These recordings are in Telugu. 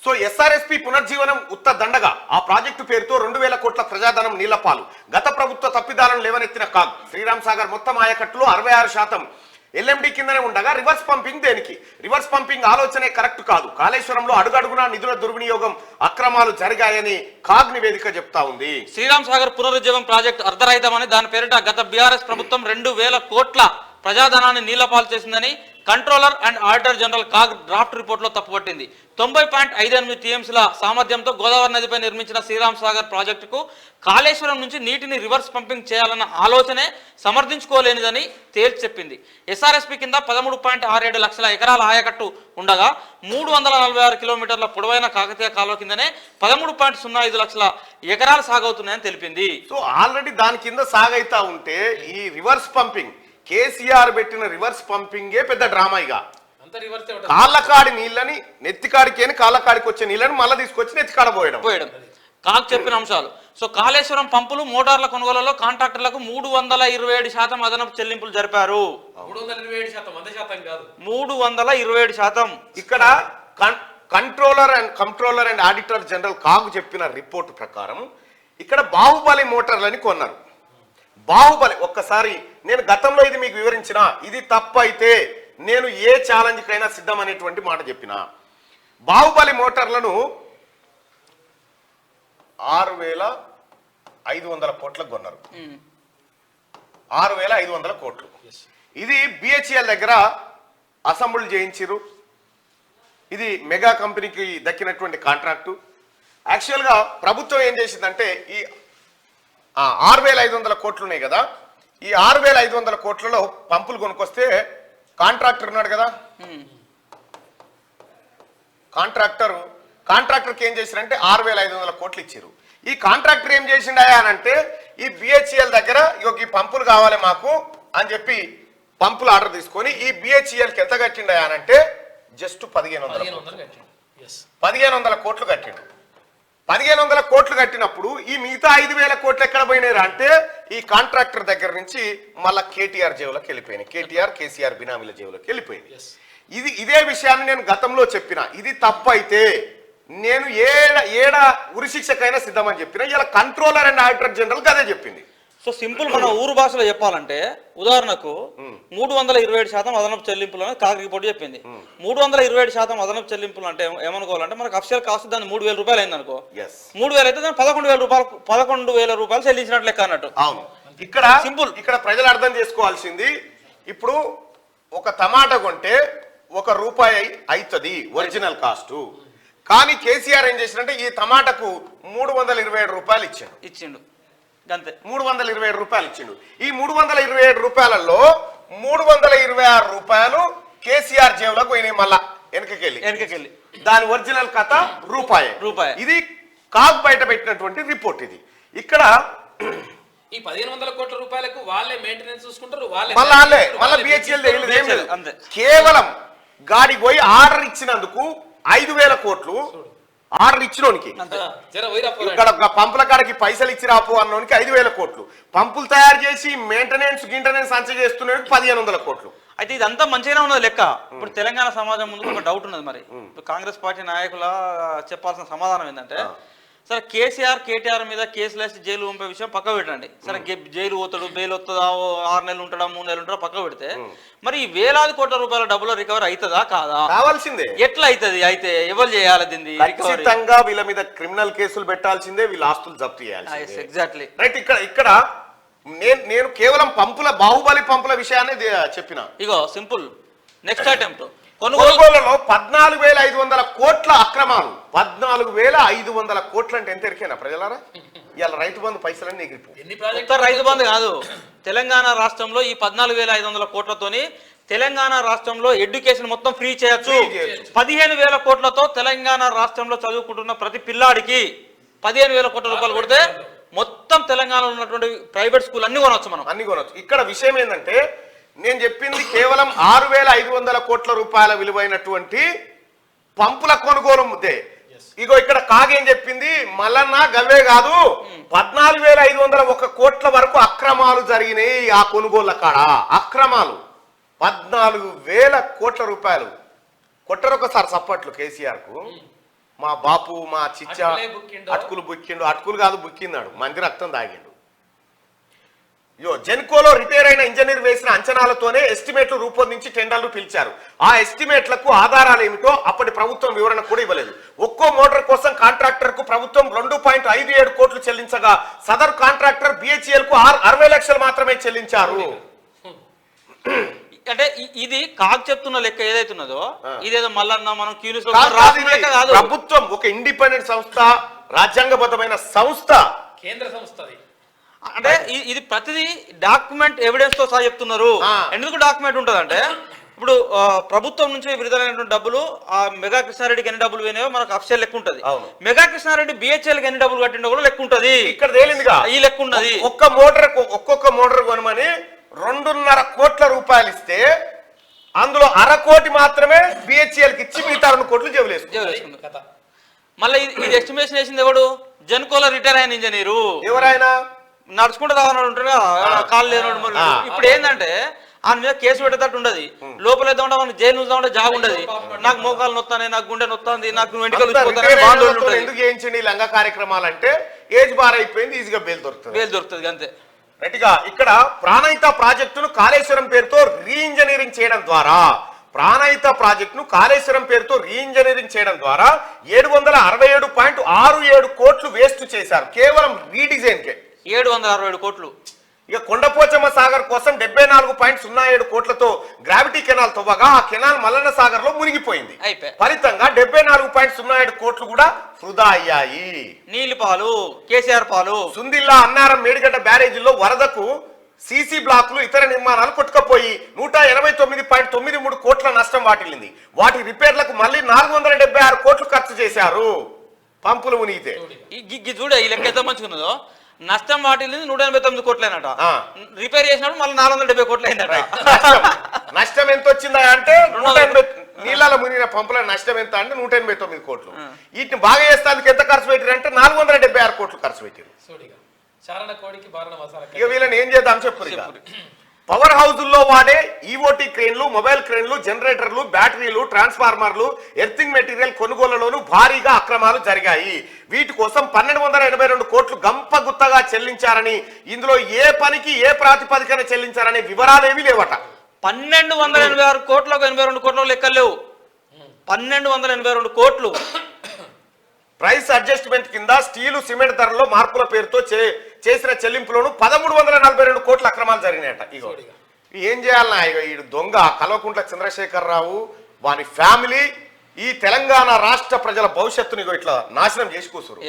సో ఎస్ఆర్ఎస్పీ పునర్జీవనం ఉత్త దండగా ఆ ప్రాజెక్టు పేరుతో 2000 కోట్ల ప్రజాధనం నీళ్లపాలు. గత ప్రభుత్వ తప్పిదాలను లేవనెత్తిన కాగ్. శ్రీరామ్ సాగర్ మొత్తం ఆయకట్టులో 66% ఎల్ఎండి కిందనే ఉండగా రివర్స్ పంపింగ్ దేనికి? రివర్స్ పంపింగ్ ఆలోచనే కరెక్ట్ కాదు. కాళేశ్వరంలో అడుగడుగునా నిధుల దుర్వినియోగం, అక్రమాలు జరిగాయని కాగ్ నివేదిక చెప్తా ఉంది. శ్రీరామ్ సాగర్ పునరుజ్జీవం ప్రాజెక్టు అర్ధరహితమని దాని పేరిట గత బీఆర్ఎస్ ప్రభుత్వం 2000 కోట్ల ప్రజాధనాన్ని నీళ్లపాలు చేసిందని controller and auditor general CAG draft రిపోర్ట్లో తప్పుపట్టింది. 90.58 టీఎంసీల సామర్థ్యంతో గోదావరి నదిపై నిర్మించిన శ్రీరామ్ సాగర్ ప్రాజెక్టుకు కాళేశ్వరం నుంచి నీటిని రివర్స్ పంపింగ్ చేయాలన్న ఆలోచనే సమర్థించుకోలేనిదని తేల్చి చెప్పింది. ఎస్ఆర్ఎస్పీ కింద 13.67 లక్షల ఎకరాల ఆయకట్టు ఉండగా 346 కిలోమీటర్ల పొడవైన కాకతీయ కాలువ కిందనే 13.05 లక్షల ఎకరాలు సాగవుతున్నాయని తెలిపింది. సో ఆల్రెడీ దాని కింద సాగైతా ఉంటే ఈ రివర్స్ పంపింగ్ కేసీఆర్ పెట్టిన రివర్స్ పంపింగే పెద్ద డ్రామా. ఇక కాళ్ళకాడి నీళ్ళని నెత్తికాడికి అని కాళ్ళకాడికి వచ్చే నీళ్ళని మళ్ళీ తీసుకొచ్చి నెత్తికాడ పోయడం. కాగ్ చెప్పిన అంశాలు. సో కాళేశ్వరం పంపులు మోటార్ల కొనుగోలులో కాంట్రాక్టర్లకు 327% అదనపు చెల్లింపులు జరిపారు. 327%. ఇక్కడ controller and auditor general CAG చెప్పిన రిపోర్ట్ ప్రకారం ఇక్కడ బాహుబలి మోటార్లని కొన్నారు. బాహుబలి ఒక్కసారి నేను గతంలో ఇది మీకు వివరించిన, ఇది తప్పైతే నేను ఏ ఛాలెంజ్ కైనా సిద్ధం అనేటువంటి మాట చెప్పిన. బాహుబలి మోటార్లను 6500 కోట్లకు కొన్నారు. 6500 కోట్లు. ఇది బిహెచ్ఎల్ దగ్గర అసెంబుల్ చేయించారు. ఇది మెగా కంపెనీకి దక్కినటువంటి కాంట్రాక్టు. యాక్చువల్గా ప్రభుత్వం ఏం చేసిందంటే ఈ 6500 కోట్లు ఉన్నాయి కదా, ఈ 6500 కోట్లలో పంపులు కొనుక్కొస్తే కాంట్రాక్టర్ ఉన్నాడు కదా, కాంట్రాక్టర్కి ఏం చేశారంటే 6500 కోట్లు ఇచ్చారు. ఈ కాంట్రాక్టర్ ఏం చేసిండా అని అంటే ఈ బిహెచ్ఎల్ దగ్గర ఈ పంపులు కావాలి మాకు అని చెప్పి పంపులు ఆర్డర్ తీసుకొని ఈ బిహెచ్ఎల్కి ఎంత కట్టిండా అని అంటే జస్ట్ 1500 కోట్లు కట్టిండు. 1500 కోట్లు కట్టినప్పుడు ఈ మిగతా 5000 కోట్లు ఎక్కడ పోయినారు అంటే ఈ కాంట్రాక్టర్ దగ్గర నుంచి మళ్ళా కేటీఆర్ జేబులోకి వెళ్ళిపోయినాయి. కేసీఆర్ బినామీల జేబులోకి వెళ్ళిపోయింది. ఇదే విషయాన్ని నేను గతంలో చెప్పిన. ఇది తప్పైతే నేను ఏడ ఉరిశిక్షకైనా సిద్ధమని చెప్పిన. ఇలా కంట్రోలర్ అండ్ ఆడిటర్ జనరల్ అదే చెప్పింది. సో సింపుల్ మన ఊరు భాషలో చెప్పాలంటే ఉదాహరణకు 327% అదనపు చెల్లింపులు అని కాగ్ రిపోర్ట్ చెప్పింది. 327% అదనపు చెల్లింపులు అంటే ఏమనుకోవాలంటే మనకు అఫిషియల్ కాస్ట్ దాన్ని 3000 రూపాయలు అయింది అనుకో. 3000 అయితే దాన్ని 11,000 రూపాయలు చెల్లించినట్లు లెక్క అన్నట్టు. అవును. ఇక్కడ సింపుల్. ఇక్కడ ప్రజలు అర్థం చేసుకోవాల్సింది, ఇప్పుడు ఒక టమాటా కొంటే ₹1 అవుతుంది ఒరిజినల్ కాస్ట్. కానీ కేసీఆర్ ఏం చేసిందంటే ఈ టమాటాకు 327 రూపాయలు ఇచ్చిండు. అంతే, 327 రూపాయలు ఇచ్చిండు. ఈ 327 రూపాయలలో 326 రూపాయలు కేసీఆర్ జేబులకు పోయినాయి. మళ్ళా వెనకకెళ్ళి దాని ఒరిజినల్ కథ రూపాయి. ఇది కాగ్ బయట పెట్టినటువంటి రిపోర్ట్. ఇది ఇక్కడ ఈ 1500 కోట్ల రూపాయలకు వాళ్ళే మెయింటెనెన్స్ చూసుకుంటారు. మళ్ళీ బిహెచ్ఎల్ కేవలం గాడికి పోయి ఆర్డర్ ఇచ్చినందుకు 5000 కోట్లు ఆర్డర్ ఇచ్చినోనికి, ఇక్కడ పంపుల కాడికి పైసలు ఇచ్చి రాపు అన్నోనికి 5000 కోట్లు, పంపులు తయారు చేసి మెయింటెనెన్స్ అంచ చేస్తున్నానికి 1500 కోట్లు. అయితే ఇదంతా మంచిగానే ఉన్నది లెక్క. ఇప్పుడు తెలంగాణ సమాజం ముందు ఒక డౌట్ ఉన్నది. మరి కాంగ్రెస్ పార్టీ నాయకుల చెప్పాల్సిన సమాధానం ఏంటంటే, సరే కేటీఆర్ మీద కేసులు వేసి జైలు పంపే విషయం పక్క పెట్టండి. సరే జైలు పోతాడు, బెయిల్ వస్తుందా, 6 నెలలు ఉంటాడా, 3 నెలలు ఉంటాడా పక్క పెడితే, మరి ఈ వేలాది కోట్ల రూపాయల డబ్బులు రికవర్ అవుతుందా కాదా? కావాల్సిందే. ఎట్లా అవుతుంది? అయితే ఎవరు చేయాలి దీన్ని? ఖచ్చితంగా వీళ్ళ మీద క్రిమినల్ కేసులు పెట్టాల్సిందే, వీళ్ళ ఆస్తులు జప్తు చేయాలి. Exactly right. ఇక్కడ నేను కేవలం బాహుబలి పంపుల విషయాన్ని చెప్పిన. ఇగో సింపుల్. నెక్స్ట్ అటెంప్ట్ కొనుగోలులో 14,500 కోట్ల అక్రమాలు. 14,500 కోట్లు అంటే ఎంత ఎరికేనా ప్రజలారా? ఇవాళ రైతు బంధు పైసలన్నీ ఎగిరిపో. రైతు బంధు కాదు, తెలంగాణ రాష్ట్రంలో ఈ 14,500 కోట్లతోని తెలంగాణ రాష్ట్రంలో ఎడ్యుకేషన్ మొత్తం ఫ్రీ చేయొచ్చు. 15,000 కోట్లతో తెలంగాణ రాష్ట్రంలో చదువుకుంటున్న ప్రతి పిల్లాడికి 15,000 కోట్ల రూపాయలు కొడితే మొత్తం తెలంగాణలో ఉన్నటువంటి ప్రైవేట్ స్కూల్ అన్ని కొనవచ్చు. అన్ని కొనవచ్చు. ఇక్కడ విషయం ఏంటంటే నేను చెప్పింది కేవలం 6,500 కోట్ల రూపాయల విలువైనటువంటి పంపుల కొనుగోలు ముద్దే. ఇగో ఇక్కడ కాగేం చెప్పింది, మల్లన్న గవే కాదు 14,501 కోట్ల వరకు అక్రమాలు జరిగినాయి ఆ కొనుగోళ్ల కాడ. అక్రమాలు 14,000 కోట్ల రూపాయలు. కొట్టరొకసారి సప్పట్లు కేసీఆర్ కు. మా బాపు మా చిచ్చ అటుకులే బుక్కిండో. అటుకులు బుక్కిండు, అటుకులు కాదు బుక్కిందాడు, మంది రక్తం తాగిండు. జెన్కోలో రిటైర్ అయిన ఇంజనీర్ వేసిన అంచనాలతోనే ఎస్టిమేట్లు రూపొందించి టెండర్లు పిలిచారు. ఆ ఎస్టిమేట్లకు ఆధారాలు ఏమిటో అప్పటి ప్రభుత్వం వివరణ కూడా ఇవ్వలేదు. ఒక్కో మోటార్ కోసం కాంట్రాక్టర్ కు ప్రభుత్వం 2.57 కోట్లు చెల్లించగా సదరు కాంట్రాక్టర్ బిహెచ్ఎల్ కు 60 లక్షలు మాత్రమే చెల్లించారు. అంటే ఇది కాకు చెప్తున్న లెక్క ఏదైతున్నదో ఇదేదో మళ్ళా మనం క్యూనిస్ కాదు. ప్రభుత్వం ఒక ఇండిపెండెంట్ సంస్థ, రాజ్యాంగబద్ధమైన సంస్థ, కేంద్ర సంస్థ. అంటే ఇది ప్రతిదీ డాక్యుమెంట్ ఎవిడెన్స్ తో సహా చెప్తున్నారు. ఎందుకు డాక్యుమెంట్ ఉంటదంటే ఇప్పుడు ప్రభుత్వం నుంచి విడుదలైనటువంటి డబ్బులు ఆ మెగా కృష్ణారెడ్డికి ఎన్ని డబ్బులు పోయినాయో మనకు అఫీషియల్ లెక్క ఉంటది. మెగా కృష్ణారెడ్డి బిహెచ్ఎల్ కి ఎన్ని డబ్బులు కట్టిండో కూడా లెక్క ఉంటది. ఇక్కడ తేలిందిగా ఈ లెక్క ఉన్నది. ఒక్కొక్క మోటార్ కొనమని 2.5 కోట్ల రూపాయలు ఇస్తే అందులో 1/2 కోటి మాత్రమే బిహెచ్ఎల్ కి ఇచ్చి మిగతా 2 కోట్లు జేబులేసుకుంది. మళ్ళీ ఇది ఎస్టిమేషన్ వేసింది ఎవడు? జెన్కోలో రిటైర్ అయిన ఇంజనీరు. ఎవరైనా నడుచుకుంటూ రావన్నాడు ఉంటాడు కాళ్ళు లేనాడు. ఇప్పుడు ఏంటంటే ఆయన మీద కేసు పెట్టేటట్టు ఉండదు. లోపల వేద్దామంటే మనకి జైలు ఉందామంటే జాగ ఉండదు. నాకు మోకాలు నొత్తానే, నాకు గుండె నొత్తాంది, నాకు వెంటకలు ఎందుకు చేయించండి లంగ కార్యక్రమాలు అంటే ఏజ్ బార్ అయిపోయింది, ఈజీగా బెయిల్ దొరుకుతుంది అంతే. రైట్గా ఇక్కడ ప్రాణహిత ప్రాజెక్టును కాళేశ్వరం పేరుతో రీఇంజనీరింగ్ చేయడం ద్వారా 767.67 కోట్లు వేస్ట్ చేశారు కేవలం రీడిజైన్ కే. 767 కోట్లు. ఇక కొండపోచమ్మ సాగర్ కోసం 74.07 కోట్లతో గ్రావిటీ కెనాల్ తవ్వగా ఆ కెనాల్ మల్లన్న సాగర్ లో మునిగిపోయింది. ఫలితంగా 74.07 కోట్లు కూడా వృధా అయ్యాయి. నీళ్లు పాలు, కేసీఆర్ పాలు. సుందిల్లా అన్నారం మేడిగడ్డ బ్యారేజీల్లో వరదకు సీసీ బ్లాక్లు ఇతర నిర్మాణాలు కొట్టుకపోయి 189.93 కోట్ల నష్టం వాటిల్లింది. వాటి రిపేర్లకు మళ్ళీ 476 కోట్లు ఖర్చు చేశారు. పంపులు మునిగితే చూడ ఈ లెక్క ఎంత మంచిగున్నదో. నష్టం వాటిల్లింది 189 కోట్లేనట. రిపేర్ చేసినప్పుడు మళ్ళీ 470 కోట్లు అయిందట. నష్టం ఎంత వచ్చిందా అంటే 180. నీళ్ళ మునిగిన పంపుల నష్టం ఎంత అంటే 189 కోట్లు. వీటిని బాగా చేస్తానికి ఎంత ఖర్చు పెట్టారు అంటే 476 కోట్లు ఖర్చు పెట్టారు. ఇక వీళ్ళని ఏం చేద్దాం చెప్పు. పవర్ హౌజుల్లో వాడే ఈఓటీ క్రేన్లు, మొబైల్ క్రేన్లు, జనరేటర్లు, బ్యాటరీలు, ట్రాన్స్ఫార్మర్లు, ఎర్తింగ్ మెటీరియల్ కొనుగోలులోనూ భారీగా అక్రమాలు జరిగాయి. వీటి కోసం 1282 కోట్లు గంపగుత్తగా చెల్లించారని, ఇందులో ఏ పనికి ఏ ప్రాతిపదికన చెల్లించారనే వివరాలేవి లేవట. 1286 కోట్లకు 82 కోట్ల లెక్కలు లేవు. 1282 కోట్లు. ప్రైస్ అడ్జస్ట్మెంట్ కింద స్టీలు, సిమెంట్ ధరల్లో మార్పుల పేరుతో చేసిన చెల్లింపులోను 1342 కోట్ల అక్రమాలు జరిగినాయట. ఇగో ఏం చేయాలన్నా ఇగో ఈ దొంగ కల్వకుంట్ల చంద్రశేఖరరావు వారి ఫ్యామిలీ ఈ తెలంగాణ రాష్ట్ర ప్రజల భవిష్యత్తుని ఇట్లా నాశనం చేసి కూర్చురు.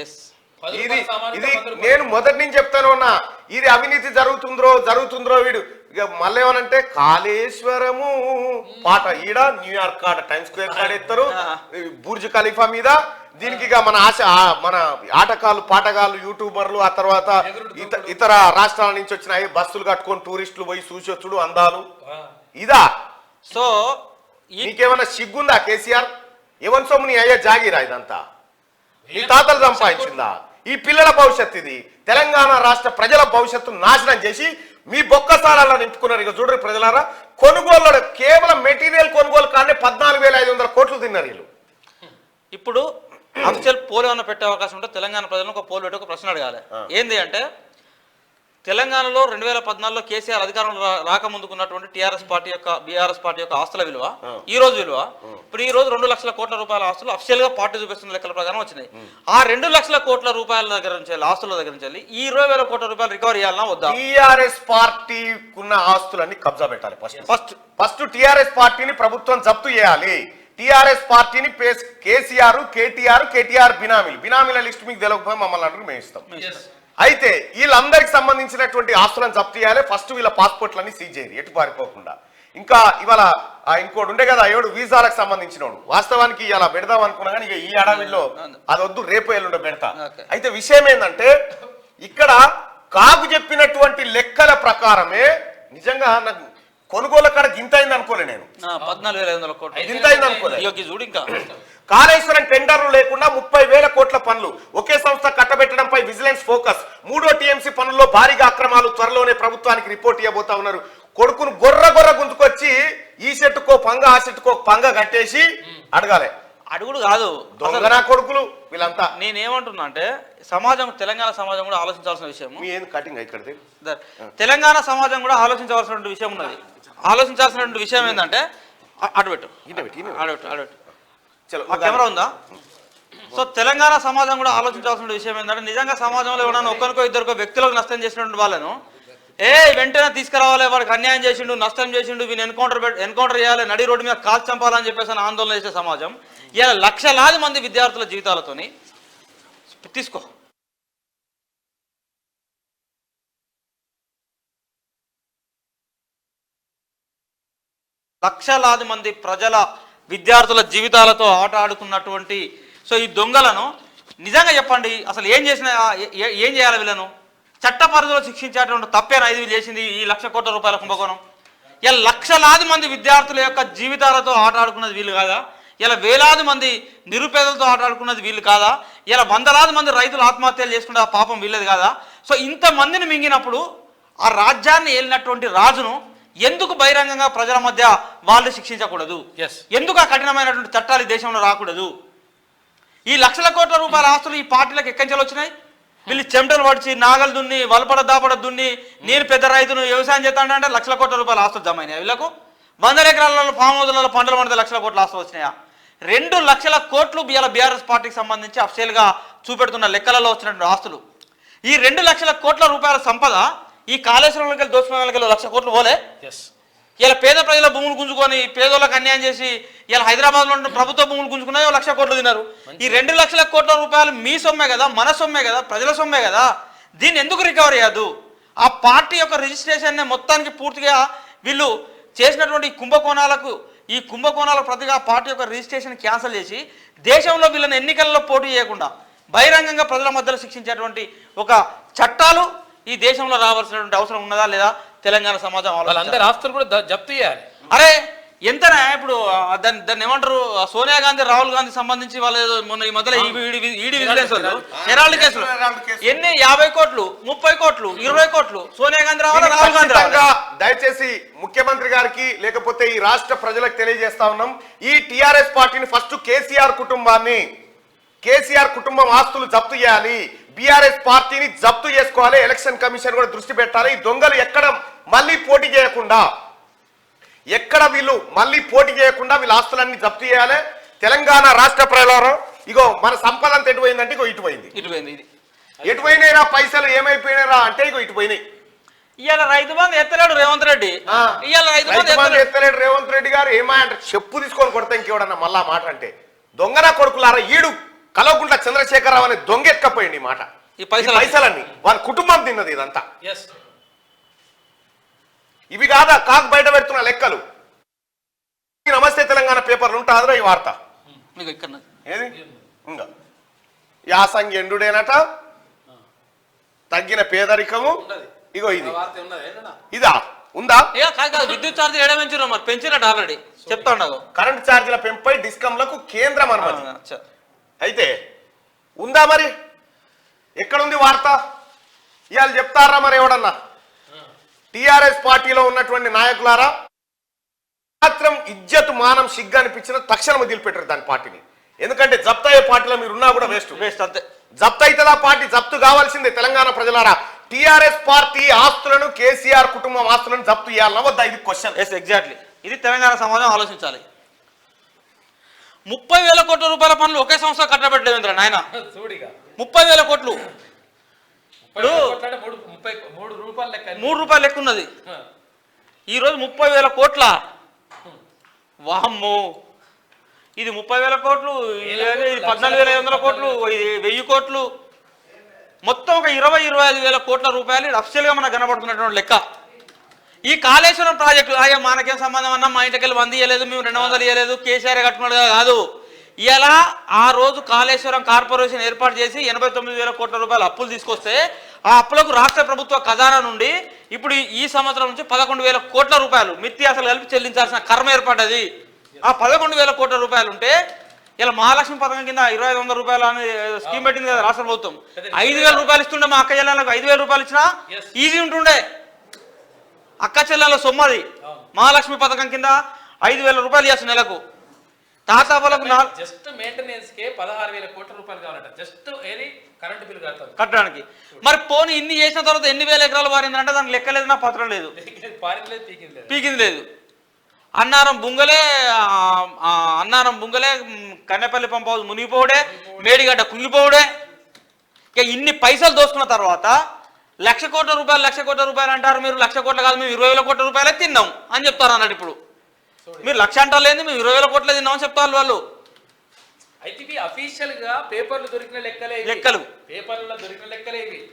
ఇది నేను మొదటి నుంచి చెప్తాను ఉన్నా, ఇది అవినీతి జరుగుతుందో వీడు ఇక మళ్ళీ ఏమనంటే కాళేశ్వరము పాట ఈడ న్యూయార్క్ కాడ టైమ్స్ స్క్వేర్ కాడ ఎత్తారు, బుర్జ్ ఖలీఫా మీద. దీనికి ఇక మన ఆటగాళ్ళు, పాటగాళ్ళు, యూట్యూబర్లు, ఆ తర్వాత ఇతర రాష్ట్రాల నుంచి వచ్చిన బస్సులు కట్టుకొని టూరిస్టులు పోయి చూసొచ్చుడు అందాలు ఇదా. సో నీకేమన్నా సిగ్గుందా కేసీఆర్? ఎవరి సొమ్ము నీ అయ్యా జాగిరా ఇదంతా? నీ తాతలు సంపాదించిందా? ఈ పిల్లల భవిష్యత్తు ఇది. తెలంగాణ రాష్ట్ర ప్రజల భవిష్యత్తు నాశనం చేసి మీ బొక్కసారాలను నింపుకున్నారు. ఇక చూడరు ప్రజలారా, కొనుగోలు కేవలం మెటీరియల్ కొనుగోలు కానీ 14,500 కోట్లు తిన్నారు వీళ్ళు. ఇప్పుడు అఫీషియల్ పోల్ ఏమైనా పెట్టే అవకాశం ఉంటే తెలంగాణ ప్రజలను ఒక పోల్ పెట్టి ఒక ప్రశ్న అడగాలి. ఏంది అంటే తెలంగాణలో 2014లో కేసీఆర్ అధికారంలో రాకముందుకున్నటువంటి బీఆర్ఎస్ పార్టీ యొక్క ఆస్తుల విలువ ఈ రోజు విలువ ఇప్పుడు ఈ రోజు 2 లక్షల కోట్ల రూపాయల ఆస్తులు అఫీషియల్ గా పార్టీ చూపిస్తున్న లెక్కల ప్రకారం వచ్చినాయి. ఆ 2 లక్షల కోట్ల రూపాయల దగ్గర నుంచి ఆస్తుల దగ్గర నుంచి ఈ 20,000 కోట్ల రూపాయలు రికవరీ చేయాలన్నా వద్దా? టీఆర్ఎస్ పార్టీకున్న ఆస్తులన్నీ కబ్జా పెట్టాలి. ఫస్ట్ టీఆర్ఎస్ పార్టీని ప్రభుత్వం జప్తు చేయాలి. టీఆర్ఎస్ పార్టీని కేటీఆర్ బినామీల లిస్ట్ మీకు తెలియకపోయి మమ్మల్ని అంటారు, మేము ఇస్తాం. అయితే వీళ్ళందరికి సంబంధించినటువంటి ఆస్తులను జప్తు చేయాలి. ఫస్ట్ వీళ్ళ పాస్పోర్ట్లన్నీ సీజ్ చేయరు ఎటు పారిపోకుండా. ఇంకా ఇవాళ ఇంకోటి ఉండే కదా ఎవడు వీసాలకు సంబంధించినోడు, వాస్తవానికి ఇలా పెడదాం అనుకున్నా కానీ ఇక ఈ అడవిలో అది వద్దు, రేపు ఎల్లుండి పెడతా. అయితే విషయం ఏంటంటే ఇక్కడ కాకు చెప్పినటువంటి లెక్కల ప్రకారమే నిజంగా నాకు కొనుగోలు కాడ గింత అయింది అనుకోలే. నేను 14,500 కోట్లు గింత అయింది అనుకోలే. ఇంకా కాళేశ్వరం టెండర్లు లేకుండా 30,000 కోట్ల పనులు ఒకే సంస్థ కట్టబెట్టడంపై విజిలెన్స్ ఫోకస్. 3వ టీఎంసీ పనుల్లో భారీగా అక్రమాలు, త్వరలోనే ప్రభుత్వానికి రిపోర్ట్ ఇవ్వబోతా ఉన్నారు. కొడుకును గొర్ర గుంజుకొచ్చి ఈ సెట్టుకో పంగ ఆ సెట్టుకో పంగ కట్టేసి అడగాలి. అడుగుడు కాదు దొంగనా కొడుకులు వీళ్ళంతా. నేనేమంటున్నా అంటే సమాజం, తెలంగాణ సమాజం కూడా ఆలోచించాల్సిన విషయం. మీ ఏంది కటింగ్ ఇక్కడ తెలంగాణ సమాజం కూడా ఆలోచించవలసిన విషయం ఉన్నది. ఆలోచించాల్సిన విషయం ఏంటంటే అటుపెట్టు కెమెరా ఉందా? సో తెలంగాణ సమాజం కూడా ఆలోచించాల్సిన విషయం ఏంటంటే నిజంగా సమాజంలో ఎవరైనా ఒక్కరికో ఇద్దరికో వ్యక్తులకు నష్టం చేసినటువంటి వాళ్ళను వెంటనే తీసుకురావాలి, వాడికి అన్యాయం చేసిండు, నష్టం చేసిండు, వీని ఎన్కౌంటర్ చేయాలి, నడి రోడ్డు మీద కాల్ చంపాలని చెప్పేసి ఆందోళన చేసే సమాజం ఇలా లక్షలాది మంది విద్యార్థుల జీవితాలతోని తీసుకో లక్షలాది మంది ప్రజల విద్యార్థుల జీవితాలతో ఆట ఆడుకున్నటువంటి సో ఈ దొంగలను నిజంగా చెప్పండి, అసలు ఏం చేయాలి వీళ్ళను? చట్ట పరిధిలో శిక్షించేటువంటి తప్పేనా ఇది చేసింది ఈ 1,00,000 కోట్ల రూపాయల కుంభకోణం? ఇలా లక్షలాది మంది విద్యార్థుల యొక్క జీవితాలతో ఆట ఆడుకున్నది వీళ్ళు కాదా? ఇలా వేలాది మంది నిరుపేదలతో ఆట ఆడుకున్నది వీళ్ళు కాదా? ఇలా వందలాది మంది రైతులు ఆత్మహత్యలు చేసుకుంటే ఆ పాపం వీళ్ళది కాదా? సో ఇంతమందిని మింగినప్పుడు ఆ రాజ్యాన్ని ఏలినటువంటి రాజును ఎందుకు బహిరంగంగా ప్రజల మధ్య వాళ్ళు శిక్షించకూడదు? ఎందుకు ఆ కఠినమైనటువంటి చట్టాలు ఈ దేశంలో రాకూడదు? ఈ 1,00,000 కోట్ల రూపాయల ఆస్తులు ఈ పార్టీలకు ఎక్కడి నుంచి వచ్చినాయి? వీళ్ళు చెమటలు పడిచి నాగలు దున్ని వలపడ దాపడ దున్ని నేను పెద్ద రైతును వ్యవసాయం చేస్తానంటే 1,00,000 కోట్ల రూపాయల ఆస్తులు జమ అయినాయి. వీళ్ళకు 100 ఎకరాలలో ఫామ్ హౌస్లలో పంటలు పండితే 1,00,000 కోట్ల ఆస్తులు వచ్చినాయా? 2,00,000 కోట్లు ఇలా బీఆర్ఎస్ పార్టీకి సంబంధించి అఫ్షియల్గా చూపెడుతున్న లెక్కలలో వచ్చినటువంటి ఆస్తులు. ఈ 2,00,000 కోట్ల రూపాయల సంపద ఈ కాళేశ్వరంలోకి వెళ్ళి దోచుకునే వాళ్ళకి 1,00,000 కోట్లు పోలే. ఇలా పేద ప్రజల భూములు గుంజుకొని పేదోళ్ళకి అన్యాయం చేసి ఇలా హైదరాబాద్లో ఉన్న ప్రభుత్వ భూములు గుంజుకున్నాయి 1,00,000 కోట్లు తిన్నారు. ఈ 2,00,000 కోట్ల రూపాయలు మీ సొమ్మే కదా, మన సొమ్మే కదా, ప్రజల సొమ్మే కదా. దీన్ని ఎందుకు రికవర్ చేయదు? ఆ పార్టీ యొక్క రిజిస్ట్రేషన్ మొత్తానికి పూర్తిగా వీళ్ళు చేసినటువంటి ఈ కుంభకోణాలకు ప్రతిగా పార్టీ యొక్క రిజిస్ట్రేషన్ క్యాన్సిల్ చేసి దేశంలో వీళ్ళని ఎన్నికల్లో పోటీ చేయకుండా బహిరంగంగా ప్రజల మధ్యలో శిక్షించేటువంటి ఒక చట్టాలు ఈ దేశంలో రావాల్సినటువంటి అవసరం ఉన్నదా లేదా? తెలంగాణ సమాజం వాళ్ళందరి ఆస్తులు కూడా జప్తు చేయాలి. అరే ఎంతనా ఇప్పుడు దాన్ని ఏమంటారు? సోనియా గాంధీ, రాహుల్ గాంధీ సంబంధించి వాళ్ళు మొన్న ఈ మధ్యలో ఈడీ విజిలెన్స్ హెరాల్డ్ కేసులు ఎన్ని 50 కోట్లు, 30 కోట్లు, 20 కోట్లు సోనియా గాంధీ రావాలి, రాహుల్ గాంధీ రావాలి. దయచేసి ముఖ్యమంత్రి గారికి లేకపోతే ఈ రాష్ట్ర ప్రజలకు తెలియజేస్తా ఉన్నాం, ఈ టిఆర్ఎస్ పార్టీని ఫస్ట్ కేసీఆర్ కుటుంబం ఆస్తులు జప్తు చేయాలి, బీఆర్ఎస్ పార్టీని జప్తు చేసుకోవాలి, ఎలక్షన్ కమిషన్ కూడా దృష్టి పెట్టాలి. ఈ దొంగలు ఎక్కడ మళ్ళీ పోటీ చేయకుండా వీళ్ళ ఆస్తులన్నీ జప్తు చేయాలి. తెలంగాణ రాష్ట్ర ప్రజలు ఇగో మన సంపద అంతా ఎటుపోయిందంటే ఇగో ఇటుపోయింది. ఎటుపోయినాయిరా పైసలు, ఏమైపోయినారా అంటే ఇగో ఇటుపోయినాయి. ఇవాళ రైతు బంధు ఎత్తలేడు రేవంత్ రెడ్డి. ఎత్తలేడు రేవంత్ రెడ్డి గారు. ఏమంటే చెప్పు తీసుకొని కొడతా ఇంకేవడన్నా మళ్ళా మాట అంటే దొంగన కొడుకులారా. ఈడు కలవకుంట్ల చంద్రశేఖరరావు అనే దొంగ ఎత్తుకపోయింది ఈ మాట. ఈ పైసలన్నీ వాళ్ళ కుటుంబం తిన్నది ఇదంతా. ఇవి కాదా కాకు బయట పెడుతున్న లెక్కలు. నమస్తే తెలంగాణ పేపర్లు ఉంటుందిరా ఈ వార్త. ఏది ఇంకా యాసంగి ఎండుడేనట, తగ్గిన పేదరికము. ఇగో ఇదా ఉందా? విద్యుత్ ఛార్జీలు ఏడా పెంచారు? మరి పెంచినట్టు ఆల్రెడీ చెప్తా ఉండదు. కరెంట్ ఛార్జీల పెంపై డిస్కంలకు కేంద్రం అనుమతి అయితే ఉందా? మరి ఎక్కడుంది వార్త? ఇవాళ చెప్తారా మరి ఎవడన్నా? టిఆర్ఎస్ పార్టీలో ఉన్నటువంటి నాయకులారా మాత్రం ఇజ్జత్ మానం సిగ్గు అనిపించిన తక్షణం వదిలిపెట్టారు దాని పార్టీని. ఎందుకంటే జప్తు అయ్యే పార్టీలో మీరున్నా కూడా వేస్ట్ అంతే. జప్తు అవుతుందా పార్టీ? జప్తు కావాల్సిందే. తెలంగాణ ప్రజలారా, టిఆర్ఎస్ పార్టీ ఆస్తులను, కేసీఆర్ కుటుంబం ఆస్తులను జప్తు చేయాలన్నా వద్దా? ఇది క్వశ్చన్. ఎగ్జాక్ట్లీ ఇది తెలంగాణ సమాజం ఆలోచించాలి. 30,000 కోట్ల రూపాయల పనులు ఒకే సంస్థ కట్టబెట్టలేదు నాయన. 30,000 కోట్లు మూడు రూపాయలు లెక్క ఉన్నది. ఈరోజు 30,000 కోట్ల. వామ్మో, ఇది 30,000 కోట్లు, 14,500 కోట్లు, 1,000 కోట్లు, మొత్తం ఒక 20-25,000 కోట్ల రూపాయలు అఫ్షియల్గా మనకు కనబడుతున్నటువంటి లెక్క. ఈ కాళేశ్వరం ప్రాజెక్టు అయ్యా మనకేం సంబంధం అన్నా, మా ఇంటికి వెళ్ళి 100 ఇవ్వలేదు, మేము 200 ఇవ్వలేదు, కేసీఆర్ కట్టుకున్నట్టుగా కాదు. ఇలా ఆ రోజు కాళేశ్వరం కార్పొరేషన్ ఏర్పాటు చేసి 89,000 కోట్ల రూపాయలు అప్పులు తీసుకొస్తే ఆ అప్పులకు రాష్ట్ర ప్రభుత్వ ఖజానా నుండి ఇప్పుడు ఈ సంవత్సరం నుంచి 11,000 కోట్ల రూపాయలు మిత్తి అసలు కలిపి చెల్లించాల్సిన కర్మ ఏర్పడ్డది. ఆ 11,000 కోట్ల రూపాయలు ఉంటే ఇలా మహాలక్ష్మి పథకం కింద 2,500 రూపాయలు అని స్కీమ్ పెట్టింది కదా రాష్ట్ర ప్రభుత్వం. 5,000 రూపాయలు ఇస్తుండే మా అక్క చెల్లెళ్ళకు 5,000 రూపాయలు ఇచ్చినా ఈజీ ఉంటుండే. అక్క చెల్లెళ్ళ సొమ్మది. మహాలక్ష్మి పథకం కింద 5,000 రూపాయలు ఇవ్వచ్చు నెలకు. తాతాపలకు జస్ట్ మెయింటెనెన్స్ కే 16,000 కోట్ల రూపాయలు కావాలంట. జస్ట్ ఏది కరెంట్ బిల్ కడతారు కట్టడానికి. మరి పోనీ ఇన్ని చేసిన తర్వాత ఎన్ని వేల ఎకరాలు పారిందంటే దానికి లెక్కలేదు, నా పత్రం లేదు, పారింది పీకింది లేదు. పీకింది లేదు. అన్నారం బుంగలే కన్నెపల్లి పంప్ హౌస్ మునిగిపోవడే, మేడిగడ్డ కుంగిపోవడే. ఇక ఇన్ని పైసలు దోసుకున్న తర్వాత 1,00,000 కోట్ల రూపాయలు అంటారు మీరు. 1,00,000 కోట్లు కాదు, మేము 20,000 కోట్ల రూపాయలే తిన్నాం అని చెప్తారు అన్నట్టు. ఇప్పుడు మీరు 1,00,000 అంటారు లేదు, మేము 20,000 కోట్లే తిన్నామని చెప్తారు వాళ్ళు. అయితే ఇవి అఫీషియల్ గా పేపర్లు దొరికిన లెక్కలే, లెక్కలు పేపర్లలో దొరికిన లెక్కలే ఇవి.